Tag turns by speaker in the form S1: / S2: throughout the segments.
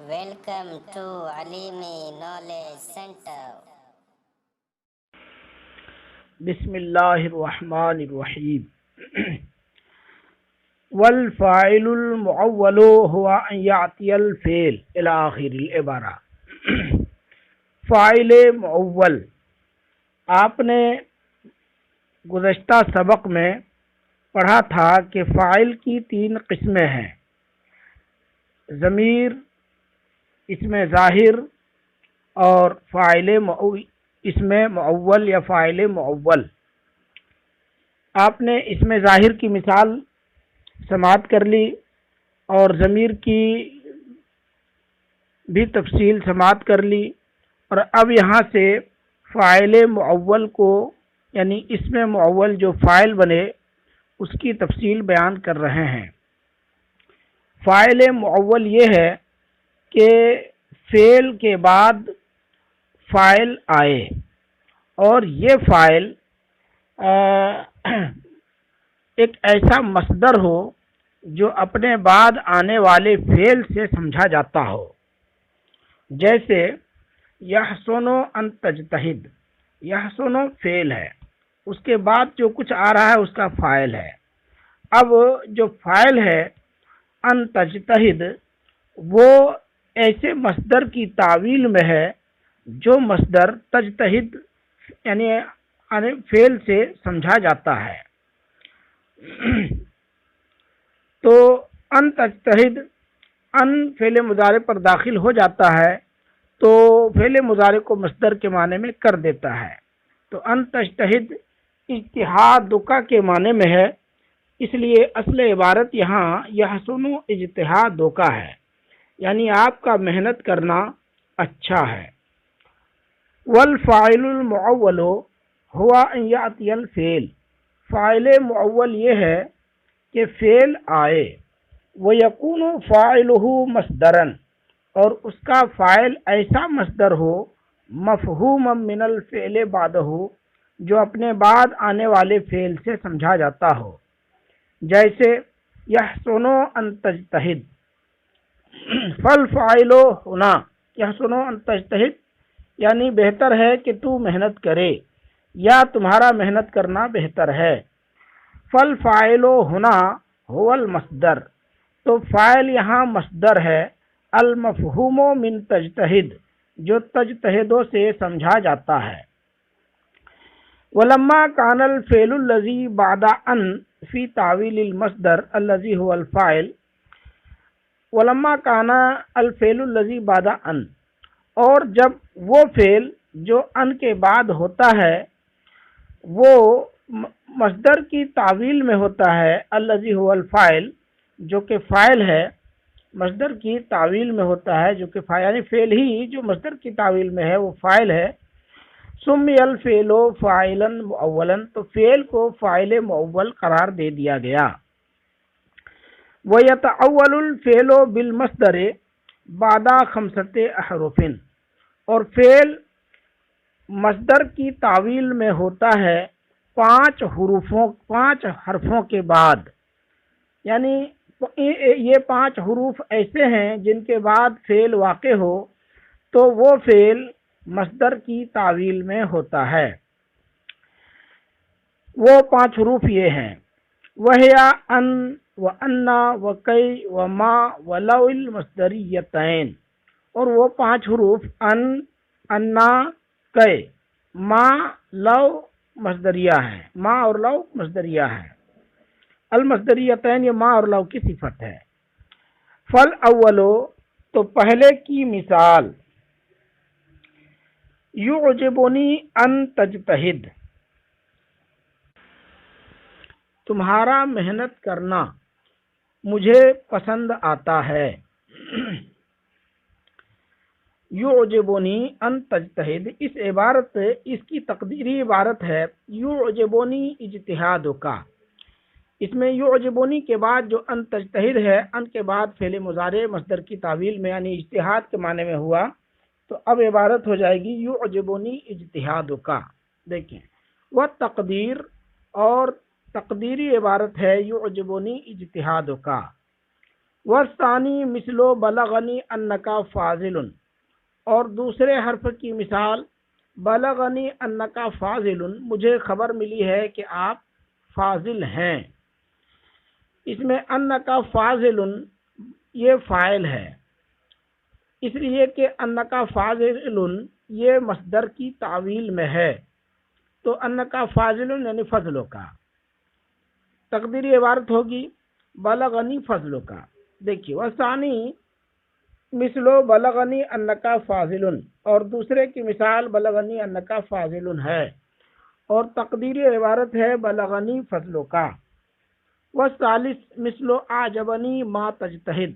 S1: Welcome to Alimi Knowledge Center.
S2: بسم اللہ الرحمن الرحیم والفاعل المعول هو ان یعطی الفعل الى آخر العبارہ۔ فاعل معول آپ نے گزشتہ سبق میں پڑھا تھا کہ فاعل کی تین قسمیں ہیں: ضمیر، اسم ظاہر اور فاعل اسم معول یا فاعل معول۔ آپ نے اسم ظاہر کی مثال سماعت کر لی اور ضمیر کی بھی تفصیل سماعت کر لی، اور اب یہاں سے فاعل معول کو یعنی اسم معول جو فاعل بنے اس کی تفصیل بیان کر رہے ہیں۔ فاعل معول یہ ہے کہ فعل کے بعد فاعل آئے اور یہ فاعل ایک ایسا مصدر ہو جو اپنے بعد آنے والے فعل سے سمجھا جاتا ہو، جیسے یحسن ان تجتہد۔ یحسن فعل ہے، اس کے بعد جو کچھ آ رہا ہے اس کا فاعل ہے۔ اب جو فاعل ہے ان تجتہد وہ ایسے مصدر کی تعویل میں ہے جو مصدر تجتہد یعنی فعل سے سمجھا جاتا ہے۔ تو ان تجتہد ان فعل مضارع پر داخل ہو جاتا ہے تو فعل مضارع کو مصدر کے معنی میں کر دیتا ہے۔ تو ان تجتہد اجتہادک کے معنی میں ہے، اس لیے اصل عبارت یہاں یحسن اجتہادک ہے، یعنی آپ کا محنت کرنا اچھا ہے۔ والفاعل المعول هو ان یأتی الفعل۔ فاعل معول یہ ہے کہ فعل آئے، ویکون فاعلہ مصدرا، اور اس کا فاعل ایسا مصدر ہو مفہوما من الفعل بعدہ جو اپنے بعد آنے والے فعل سے سمجھا جاتا ہو، جیسے یحسن ان تجتہد۔ فالفاعل ہنا یحسن ان تجتہد یعنی بہتر ہے کہ تو محنت کرے یا تمہارا محنت کرنا بہتر ہے۔ فالفاعل ہنا هو المصدر، تو فاعل یہاں مصدر ہے، المفہوم من تجتہد جو تجتہدوں سے سمجھا جاتا ہے۔ ولما كان الفعل الذي بعد ان في تعويل المصدر الذي هو الفاعل۔ ولما كان الفعل الذي بعد ان، اور جب وہ فعل جو ان کے بعد ہوتا ہے وہ مصدر کی تعویل میں ہوتا ہے، الذی هو الفاعل جو کہ فاعل ہے، مصدر کی تعویل میں ہوتا ہے جو کہ فاعل یعنی فعل ہی جو مصدر کی تعویل میں ہے وہ فاعل ہے۔ سمی الفعل فاعلا معولا، تو فعل کو فاعل معول قرار دے دیا گیا۔ وَيَتَعَوَّلُ الْفِعْلُ بِالْمَصْدَرِ بَعْدَ خَمْسَةِ أَحْرُفٍ، اور فعل مصدر کی تعویل میں ہوتا ہے 5 حرفوں کے بعد، یعنی یہ 5 حروف ایسے ہیں جن کے بعد فعل واقع ہو تو وہ فعل مصدر کی تعویل میں ہوتا ہے۔ وہ 5 حروف یہ ہیں: وَهِيَ أَن وَأَنَّ وَكَيْ وَمَا وَلَوْ الْمَصْدَرِيَّتَيْن، اور وہ 5 حروف ان، انا، کئی، ما، لو مصدریہ ہیں، ما اور لو مصدریہ ہیں۔ المصدریتین یہ ما اور لو کی صفت ہے۔ فل اولو، تو پہلے کی مثال، یعجبنی ان تجتہد، تمہارا محنت کرنا مجھے پسند آتا ہے۔ یعجبنی ان تجتہد، اس عبارت اس کی تقدیری عبارت ہے یعجبنی اجتہادک۔ اس میں یعجبنی کے بعد جو ان تجتہد ہے، ان کے بعد فعل مضارع مصدر کی تعویل میں یعنی اجتہاد کے معنی میں ہوا، تو اب عبارت ہو جائے گی یعجبنی اجتہادک۔ دیکھیں وہ تقدیر اور تقدیری عبارت ہے یعجبنی اجتہادک۔ والثانی مثل بلغنی انکا فاضل، اور دوسرے حرف کی مثال بلغنی انکا فاضل، مجھے خبر ملی ہے کہ آپ فاضل ہیں۔ اس میں انکا فاضل یہ فاعل ہے، اس لیے کہ انکا فاضل یہ مصدر کی تعویل میں ہے، تو انکا فاضل یعنی فضلوں کا تقدیری عبارت ہوگی بلغنی فضلوں کا۔ دیکھیے وثانی مثلو بلغنی انکا فاضل، اور دوسرے کی مثال بلغنی انکا فاضل ہے، اور تقدیری عبارت ہے بلغنی فضلوں کا۔ والثالث مثلو اعجبنی ما تجتہد،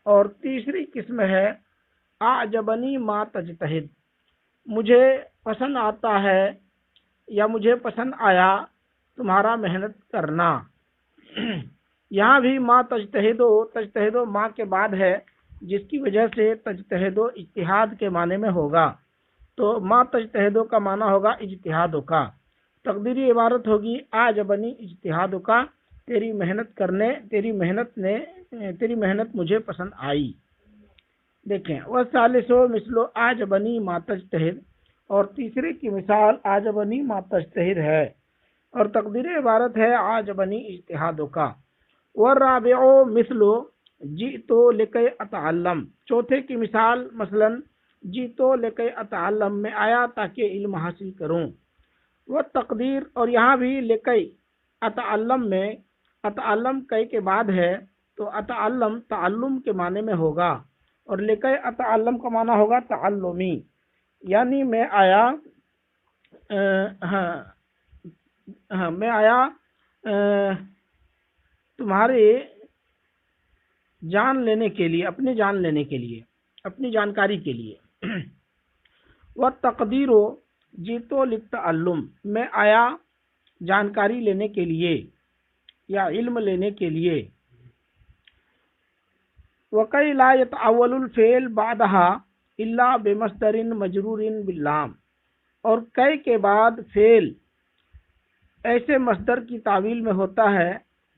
S2: اور تیسری قسم ہے اعجبنی ما تجتہد، مجھے پسند آتا ہے یا مجھے پسند آیا تمہارا محنت کرنا۔ یہاں بھی ما تجتہدو ما کے بعد ہے، جس کی وجہ سے تجتہدو اجتہاد کے معنی میں ہوگا، تو ما تجتہدو کا معنی ہوگا اجتہادو کا۔ تقدیری عبارت ہوگی اعجبنی اجتہادو کا، تیری محنت مجھے پسند آئی۔ دیکھیں والثالثو مثل اعجبنی ما تجتہد، اور تیسرے کی مثال اعجبنی ما تجتہد ہے، اور تقدیری عبارت ہے اعجبنی اجتہادو کا۔ والرابع مثل جئتو لکی اتعلم، چوتھے کی مثال مثلا جئتو لکی اتعلم، میں آیا تاکہ علم حاصل کروں۔ والتقدیر، اور یہاں بھی لکی اتعلم میں اتعلم کئی کے بعد ہے، تو اتعلم تعلم کے معنی میں ہوگا، اور لکی اتعلم کا معنی ہوگا تعلمی، یعنی میں آیا تمہاری جان لینے کے لیے، اپنی جان لینے کے لیے، اپنی جانکاری کے لیے۔ والتقدیر جیتو للتعلم، میں آیا جانکاری لینے کے لیے یا علم لینے کے لیے۔ وَكَيْ لَا يَتَعَوَّلُ الْفِعْلُ بَعْدَهَا إِلَّا بِمَصْدَرٍ مَجْرُورٍ بِاللَّامِ، اور کئی کے بعد فعل ایسے مصدر کی تعویل میں ہوتا ہے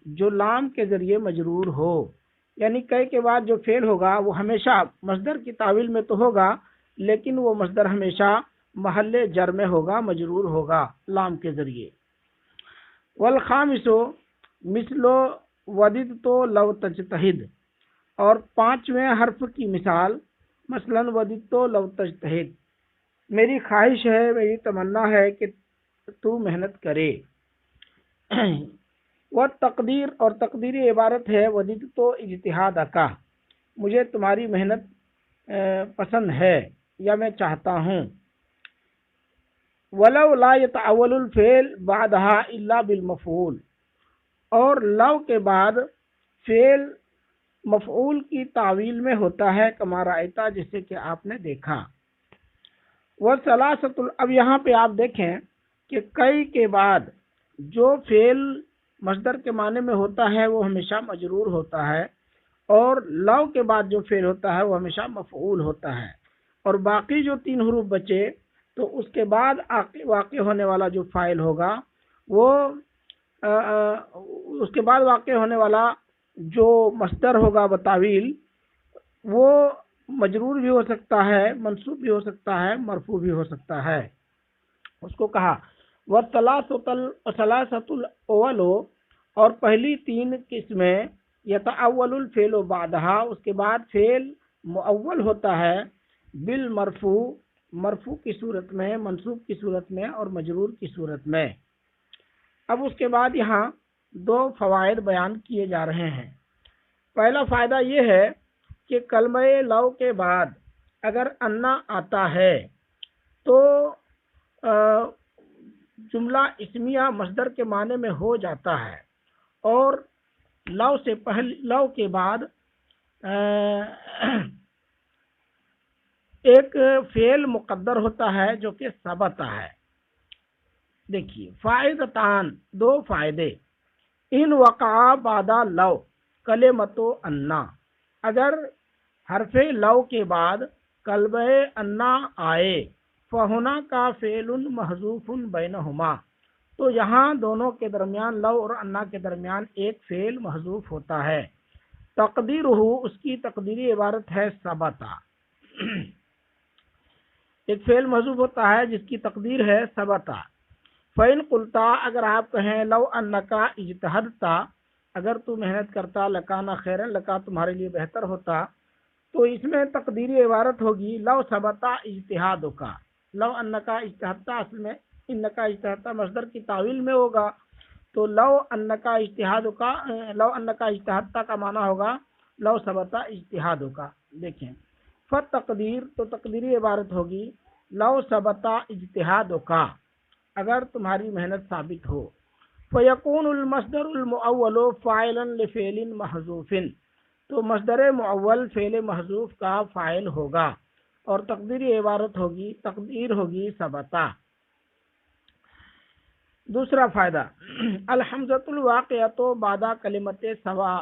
S2: جو لام کے ذریعے مجرور ہو، یعنی کئی کے بعد جو فعل ہوگا وہ ہمیشہ مصدر کی تعویل میں تو ہوگا، لیکن وہ مصدر ہمیشہ محل جر میں ہوگا، مجرور ہوگا لام کے ذریعے۔ والخامس مثل وددت لو تجتہد، اور پانچویں حرف کی مثال مثلا وددت لو تجتہد، میری خواہش ہے، میری تمنا ہے کہ تو محنت کرے۔ والتقدیر، اور تقدیری عبارت ہے وددت اجتہادک، مجھے تمہاری محنت پسند ہے یا میں چاہتا ہوں۔ ولو لا يتعول الفعل بعدها الا بالمفعول، اور لو کے بعد فعل مفعول کی تعویل میں ہوتا ہے، کما رأیتا، جیسے کہ آپ نے دیکھا۔ والثلاثۃ، اب یہاں پہ آپ دیکھیں کہ کئی کے بعد جو فعل مصدر کے معنی میں ہوتا ہے وہ ہمیشہ مجرور ہوتا ہے، اور لو کے بعد جو فعل ہوتا ہے وہ ہمیشہ مفعول ہوتا ہے، اور باقی جو تین حروف بچے تو اس کے بعد واقع ہونے والا جو فاعل ہوگا وہ اس کے بعد واقع ہونے والا جو مصدر ہوگا بتاویل، وہ مجرور بھی ہو سکتا ہے، منصوب بھی ہو سکتا ہے، مرفوع بھی ہو سکتا ہے۔ اس کو کہا وَالثَّلَاثَةُ الْأَوَّلُ، اور پہلی تین قسمیں یتعول الفعل بعدها، اس کے بعد فعل مؤول ہوتا ہے، بالمرفوع، مرفوع کی صورت میں، منصوب کی صورت میں، اور مجرور کی صورت میں۔ اب اس کے بعد یہاں دو فوائد بیان کیے جا رہے ہیں۔ پہلا فائدہ یہ ہے کہ کلمہ لو کے بعد اگر انا آتا ہے تو جملہ اسمیہ مصدر کے معنی میں ہو جاتا ہے، اور لو کے بعد ایک فعل مقدر ہوتا ہے جو کہ ثبت ہے۔ دیکھیے فائدتان، دو فائدے، ان وقع بعد لو کلمۃ انا، اگر حرف لو کے بعد کلمہ انا آئے، فہنا کا فعل محذوف بینہما، تو یہاں دونوں کے درمیان، لو اور انا کے درمیان ایک فعل محذوف ہوتا ہے۔ تقدیرہ اس کی تقدیری عبارت ہے ثبتا. ایک فعل محذوف ہوتا ہے جس کی تقدیر ہے ثبتا. فَإِن قُلْتَ اگر آپ کہیں لو انکا اجتہدتا اگر تو محنت کرتا لکانا خیرن لکا تمہارے لیے بہتر ہوتا، تو اس میں تقدیری عبارت ہوگی لو ثبتا اجتہادکا. لو انکا اجتہدتا اصل میں انکا اجتہدتا مصدر کی تعویل میں ہوگا، تو لو انکا اجتہادکا لو انکا اجتہدتا کا معنی ہوگا لو ثبتا اجتہادکا. دیکھیں فتقدیر تو تقدیری عبارت ہوگی لو ثبتا اجتہادکا اگر تمہاری محنت ثابت ہو. فیکون المصدر المؤول فاعلا لفعل محذوف تو مصدر مؤول فعل محذوف کا فاعل ہوگا اور تقدیری عبارت ہوگی تقدیر ہوگی ثبتا. دوسرا فائدہ الحمزۃ الواقعۃ بعد کلمۃ سوا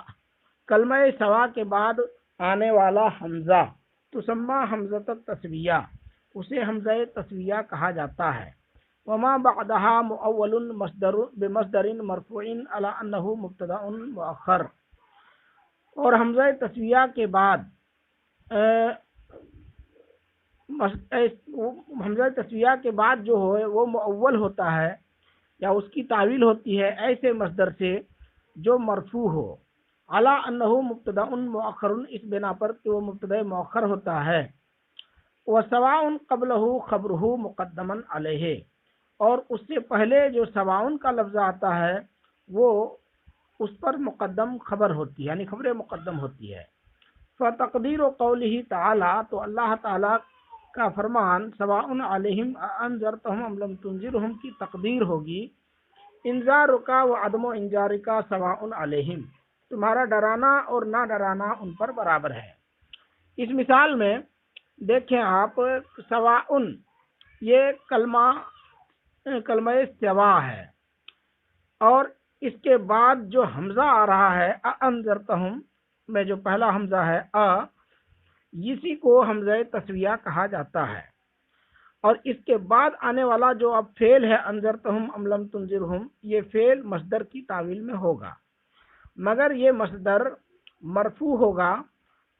S2: کلمہ سوا کے بعد آنے والا حمزہ تسمى حمزۃ التسویہ اسے حمزہ تسویہ کہا جاتا ہے. وما بعدها مؤول مصدر بمصدر مرفوع على انه مبتدا مؤخر اور حمزہ تسویہ کے بعد حمزہ تسویہ کے بعد جو ہے وہ مؤول ہوتا ہے یا اس کی تعویل ہوتی ہے ایسے مصدر سے جو مرفوع ہو علی انہ مبتدا مؤخر اس بنا پر کہ وہ مبتدا مؤخر ہوتا ہے. وسواء قبلہ خبرہ مقدما علیہ اور اس سے پہلے جو سواء کا لفظ آتا ہے وہ اس پر مقدم خبر ہوتی ہے یعنی خبر مقدم ہوتی ہے. فتقدیر قولہ تعالی تو اللہ تعالی کا فرمان سواء علیہم انذرتہم ام لم تنذرہم کی تقدیر ہوگی انذارک و عدم انذارک سواء علیہم تمہارا ڈرانا اور نہ ڈرانا ان پر برابر ہے. اس مثال میں دیکھیں آپ سواء یہ کلمہ سوا ہے اور اس کے بعد جو حمزہ آ رہا ہے انذرتہم میں جو پہلا حمزہ ہے اسی کو حمزہ تسویہ کہا جاتا ہے اور اس کے بعد آنے والا جو اب فعل ہے انذرتہم ام لم تنذرہم یہ فعل مصدر کی تعویل میں ہوگا مگر یہ مصدر مرفوع ہوگا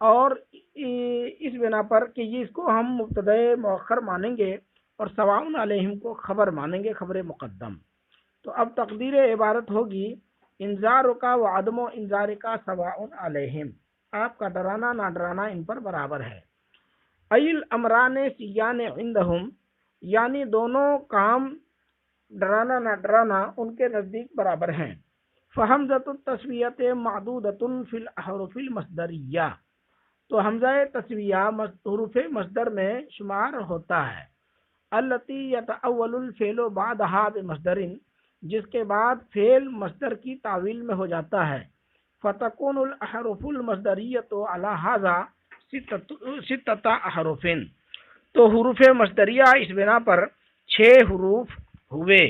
S2: اور اس بنا پر کہ اس کو ہم مبتدا مؤخر مانیں گے اور سواء علیہم کو خبر مانیں گے خبر مقدم. تو اب تقدیر عبارت ہوگی انذارک و عدم انذارک سواء علیہم آپ کا ڈرانا نہ ڈرانا ان پر برابر ہے. ایل امران سیان عندہم یعنی دونوں کام ڈرانا نہ ڈرانا ان کے نزدیک برابر ہیں. فحمزۃ التسویۃ معدودۃ فی الاحرف المصدریہ تو حمزہ تسویہ حروف مصدر میں شمار ہوتا ہے. التی یتأول الفعل بعدها بمصدر جس کے بعد فعل مصدر کی تعویل میں ہو جاتا ہے. فتكون الاحرف المصدریۃ علی ھذا ستۃ احرف تو حروف مصدریہ اس بنا پر 6 حروف ہوئے.